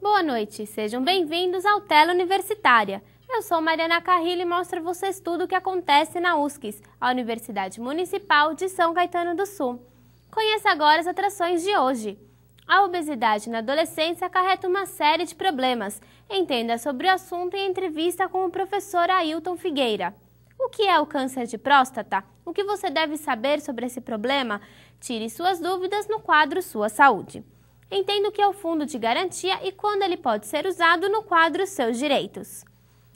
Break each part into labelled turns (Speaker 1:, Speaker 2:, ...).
Speaker 1: Boa noite, sejam bem-vindos ao Tela Universitária. Eu sou Mariana Carrilho e mostro a vocês tudo o que acontece na USCIS, a Universidade Municipal de São Caetano do Sul. Conheça agora as atrações de hoje. A obesidade na adolescência acarreta uma série de problemas. Entenda sobre o assunto em entrevista com o professor Ailton Figueira. O que é o câncer de próstata? O que você deve saber sobre esse problema? Tire suas dúvidas no quadro Sua Saúde. Entenda o que é o Fundo de Garantia e quando ele pode ser usado no quadro Seus Direitos.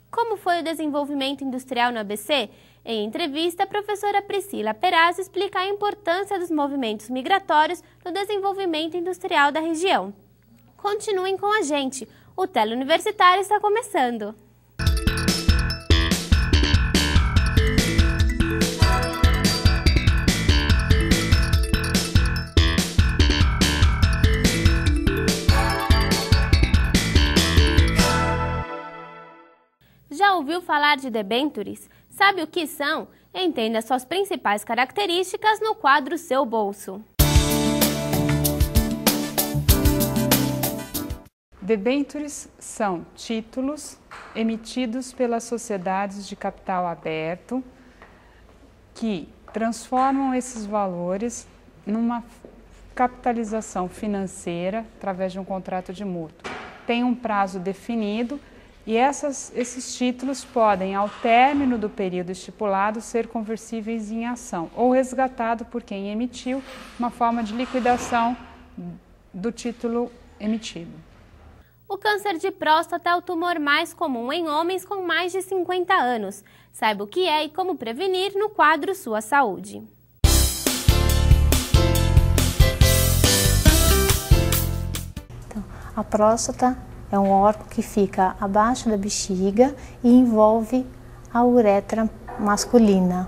Speaker 1: Como foi o desenvolvimento industrial no ABC? Em entrevista, a professora Priscila Perazzo explica a importância dos movimentos migratórios no desenvolvimento industrial da região. Continuem com a gente, o Tela Universitário está começando! Já ouviu falar de debêntures? Sabe o que são? Entenda suas principais características no quadro Seu Bolso.
Speaker 2: Debêntures são títulos emitidos pelas sociedades de capital aberto que transformam esses valores numa capitalização financeira através de um contrato de mútuo. Tem um prazo definido. E esses títulos podem, ao término do período estipulado, ser conversíveis em ação ou resgatado por quem emitiu, uma forma de liquidação do título emitido.
Speaker 1: O câncer de próstata é o tumor mais comum em homens com mais de 50 anos. Saiba o que é e como prevenir no quadro Sua Saúde.
Speaker 3: Então, a próstata é um órgão que fica abaixo da bexiga e envolve a uretra masculina.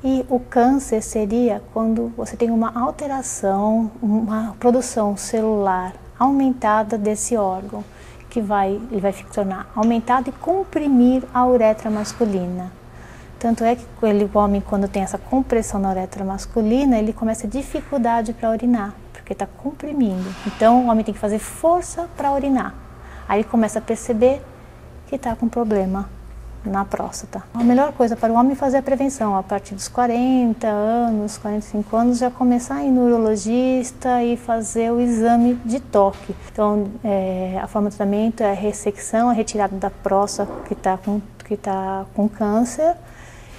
Speaker 3: E o câncer seria quando você tem uma alteração, uma produção celular aumentada desse órgão, que ele vai se tornar aumentado e comprimir a uretra masculina. Tanto é que o homem, quando tem essa compressão na uretra masculina, ele começa a dificuldade para urinar, porque está comprimindo. Então, o homem tem que fazer força para urinar. Aí ele começa a perceber que está com problema na próstata. A melhor coisa para o homem é fazer a prevenção. A partir dos 40 anos, 45 anos, já começar a ir no urologista e fazer o exame de toque. Então, a forma de tratamento é a ressecção, a retirada da próstata que está com câncer,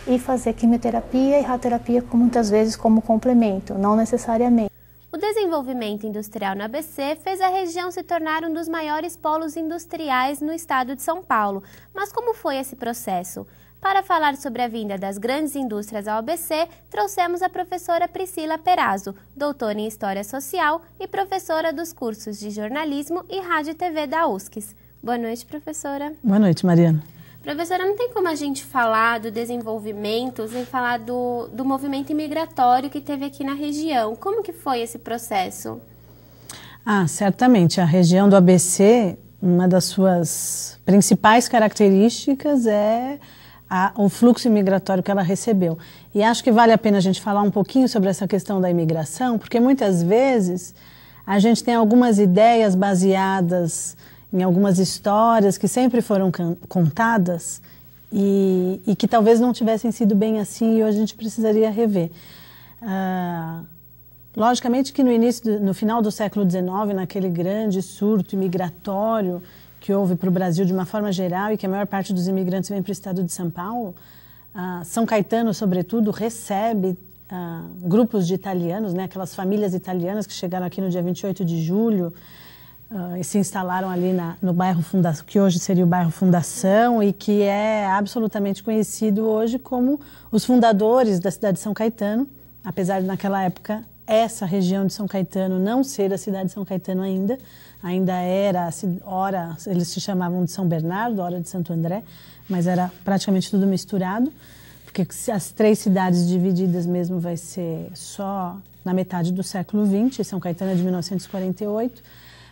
Speaker 3: e fazer quimioterapia e radioterapia muitas vezes como complemento, não necessariamente.
Speaker 1: O desenvolvimento industrial no ABC fez a região se tornar um dos maiores polos industriais no estado de São Paulo. Mas como foi esse processo? Para falar sobre a vinda das grandes indústrias ao ABC, trouxemos a professora Priscila Perazzo, doutora em História Social e professora dos cursos de Jornalismo e Rádio e TV da USCIS. Boa noite, professora.
Speaker 4: Boa noite, Mariana.
Speaker 1: Professora, não tem como a gente falar do desenvolvimento sem falar do movimento imigratório que teve aqui na região. Como que foi esse processo?
Speaker 4: Certamente. A região do ABC, uma das suas principais características é o fluxo imigratório que ela recebeu. E acho que vale a pena a gente falar um pouquinho sobre essa questão da imigração, porque muitas vezes a gente tem algumas ideias baseadas em algumas histórias que sempre foram contadas e que talvez não tivessem sido bem assim e hoje a gente precisaria rever. Logicamente que no final do século XIX, naquele grande surto imigratório que houve para o Brasil de uma forma geral e que a maior parte dos imigrantes vem para o estado de São Paulo, São Caetano, sobretudo, recebe grupos de italianos, né, aquelas famílias italianas que chegaram aqui no dia 28 de julho, e se instalaram ali no bairro Fundação, que hoje seria o bairro Fundação e que é absolutamente conhecido hoje como os fundadores da cidade de São Caetano, apesar de naquela época essa região de São Caetano não ser a cidade de São Caetano ainda era, ora eles se chamavam de São Bernardo, ora de Santo André, mas era praticamente tudo misturado, porque as três cidades divididas mesmo vai ser só na metade do século XX, São Caetano é de 1948,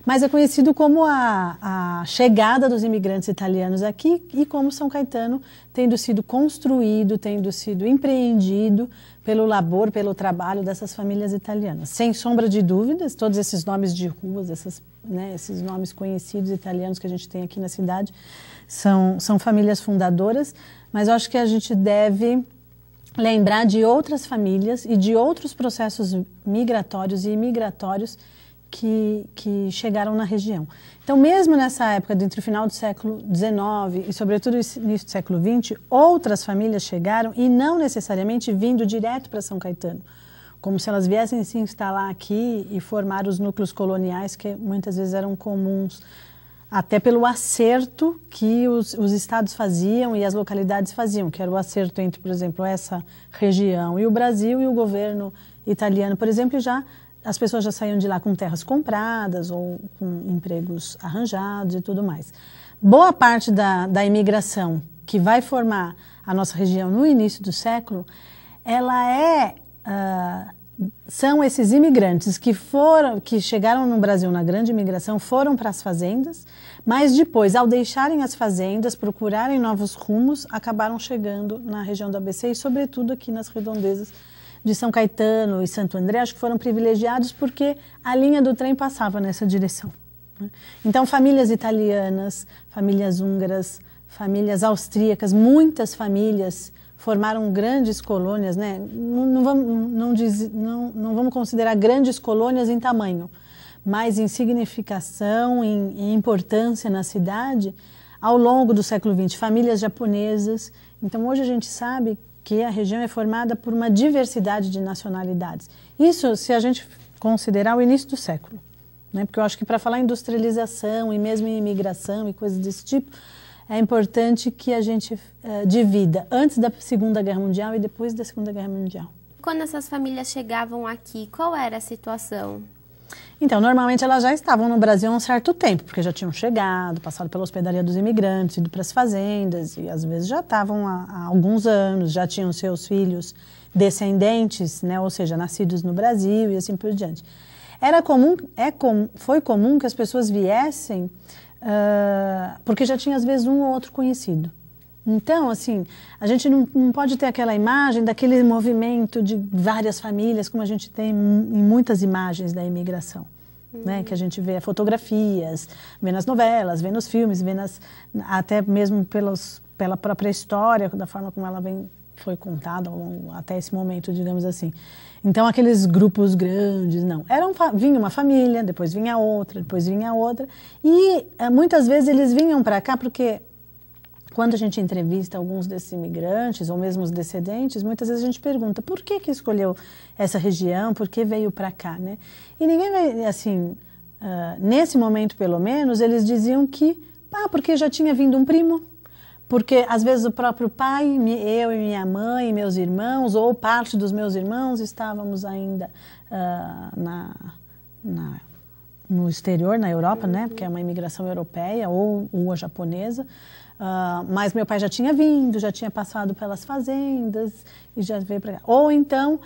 Speaker 4: mas é conhecido como a chegada dos imigrantes italianos aqui e como São Caetano tendo sido construído, tendo sido empreendido pelo labor, pelo trabalho dessas famílias italianas. Sem sombra de dúvidas, todos esses nomes de ruas, né, esses nomes conhecidos italianos que a gente tem aqui na cidade, são famílias fundadoras, mas eu acho que a gente deve lembrar de outras famílias e de outros processos migratórios e imigratórios que chegaram na região. Então, mesmo nessa época, entre o final do século XIX e, sobretudo, o início do século XX, outras famílias chegaram e não necessariamente vindo direto para São Caetano, como se elas viessem se instalar aqui e formar os núcleos coloniais que muitas vezes eram comuns, até pelo acerto que os estados faziam e as localidades faziam, que era o acerto entre, por exemplo, essa região e o Brasil e o governo italiano, por exemplo, as pessoas já saíam de lá com terras compradas ou com empregos arranjados e tudo mais. Boa parte da imigração que vai formar a nossa região no início do século, são esses imigrantes que chegaram no Brasil na grande imigração, foram para as fazendas, mas depois, ao deixarem as fazendas, procurarem novos rumos, acabaram chegando na região do ABC e, sobretudo, aqui nas redondezas de São Caetano e Santo André, acho que foram privilegiados porque a linha do trem passava nessa direção. Então, famílias italianas, famílias húngaras, famílias austríacas, muitas famílias formaram grandes colônias, né? Não vamos considerar grandes colônias em tamanho, mas em significação, em importância na cidade, ao longo do século XX, famílias japonesas. Então, hoje a gente sabe que a região é formada por uma diversidade de nacionalidades. Isso se a gente considerar o início do século, né? Porque eu acho que para falar em industrialização e mesmo em imigração e coisas desse tipo, é importante que a gente divida antes da Segunda Guerra Mundial e depois da Segunda Guerra Mundial.
Speaker 1: Quando essas famílias chegavam aqui, qual era a situação?
Speaker 4: Então, normalmente elas já estavam no Brasil há um certo tempo, porque já tinham chegado, passado pela hospedaria dos imigrantes, ido para as fazendas, e às vezes já estavam há alguns anos, já tinham seus filhos descendentes, né, ou seja, nascidos no Brasil e assim por diante. Foi comum que as pessoas viessem porque já tinha às vezes um ou outro conhecido. Então, assim, a gente não pode ter aquela imagem daquele movimento de várias famílias, como a gente tem em muitas imagens da imigração, né? Que a gente vê fotografias, vê nas novelas, vê nos filmes, até mesmo pela própria história, da forma como ela foi contada até esse momento, digamos assim. Então, aqueles grupos grandes, não. Vinha uma família, depois vinha outra, e muitas vezes eles vinham para cá porque quando a gente entrevista alguns desses imigrantes, ou mesmo os descendentes, muitas vezes a gente pergunta por que escolheu essa região, por que veio para cá, né? E ninguém vai, assim, nesse momento pelo menos, eles diziam que, porque já tinha vindo um primo, porque às vezes o próprio pai, eu e minha mãe, meus irmãos, ou parte dos meus irmãos, estávamos ainda no exterior, na Europa, né? Porque é uma imigração europeia ou a japonesa. Mas meu pai já tinha vindo, já tinha passado pelas fazendas e já veio para cá. Ou então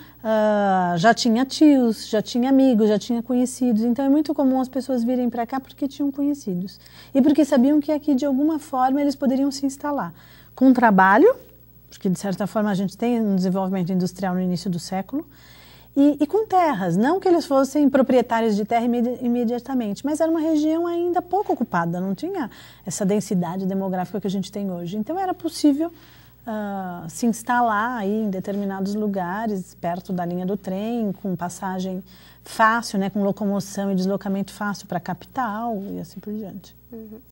Speaker 4: já tinha tios, já tinha amigos, já tinha conhecidos. Então é muito comum as pessoas virem para cá porque tinham conhecidos. E porque sabiam que aqui de alguma forma eles poderiam se instalar. Com trabalho, porque de certa forma a gente tem um desenvolvimento industrial no início do século, e com terras, não que eles fossem proprietários de terra imediatamente, mas era uma região ainda pouco ocupada, não tinha essa densidade demográfica que a gente tem hoje. Então era possível se instalar aí em determinados lugares, perto da linha do trem, com passagem fácil, né, com locomoção e deslocamento fácil para a capital e assim por diante.